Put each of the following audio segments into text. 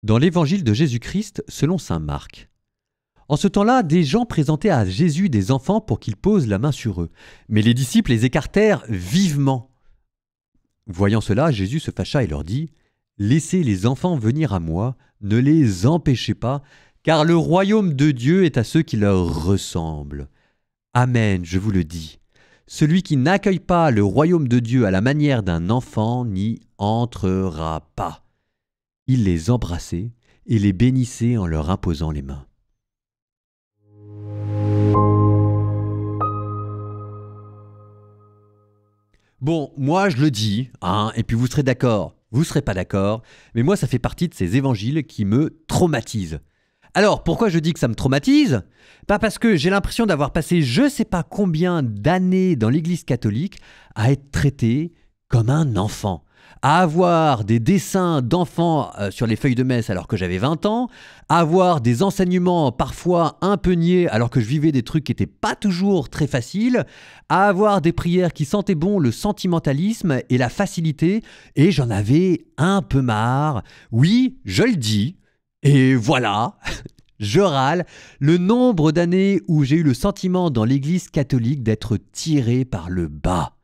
Dans l'évangile de Jésus-Christ selon saint Marc. En ce temps-là, des gens présentaient à Jésus des enfants pour qu'il pose la main sur eux. Mais les disciples les écartèrent vivement. Voyant cela, Jésus se fâcha et leur dit : « Laissez les enfants venir à moi, ne les empêchez pas, car le royaume de Dieu est à ceux qui leur ressemblent. Amen, je vous le dis. Celui qui n'accueille pas le royaume de Dieu à la manière d'un enfant n'y entrera pas. » Il les embrassait et les bénissait en leur imposant les mains. Bon, moi je le dis, et puis vous serez d'accord, vous serez pas d'accord, mais moi ça fait partie de ces évangiles qui me traumatisent. Alors, pourquoi je dis que ça me traumatise ? Pas parce que j'ai l'impression d'avoir passé je sais pas combien d'années dans l'église catholique à être traité comme un enfant, à avoir des dessins d'enfants sur les feuilles de messe alors que j'avais 20 ans, à avoir des enseignements parfois un peu niais alors que je vivais des trucs qui n'étaient pas toujours très faciles, à avoir des prières qui sentaient bon le sentimentalisme et la facilité, et j'en avais un peu marre. Oui, je le dis, et voilà, je râle, le nombre d'années où j'ai eu le sentiment dans l'église catholique d'être tiré par le bas.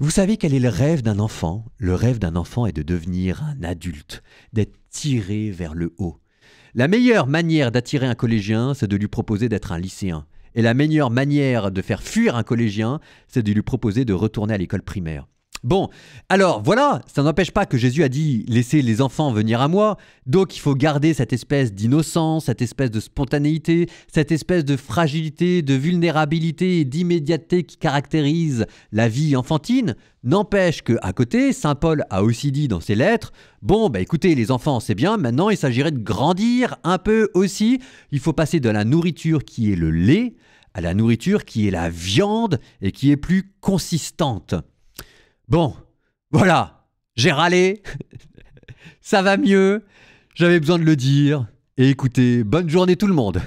Vous savez quel est le rêve d'un enfant ? Le rêve d'un enfant est de devenir un adulte, d'être tiré vers le haut. La meilleure manière d'attirer un collégien, c'est de lui proposer d'être un lycéen. Et la meilleure manière de faire fuir un collégien, c'est de lui proposer de retourner à l'école primaire. Bon, alors voilà, ça n'empêche pas que Jésus a dit « laissez les enfants venir à moi », donc il faut garder cette espèce d'innocence, cette espèce de spontanéité, cette espèce de fragilité, de vulnérabilité et d'immédiateté qui caractérise la vie enfantine. N'empêche qu'à côté, saint Paul a aussi dit dans ses lettres « bon, écoutez les enfants, c'est bien, maintenant il s'agirait de grandir un peu aussi, il faut passer de la nourriture qui est le lait à la nourriture qui est la viande et qui est plus consistante ». Bon, voilà, j'ai râlé, ça va mieux, j'avais besoin de le dire. Et écoutez, bonne journée tout le monde.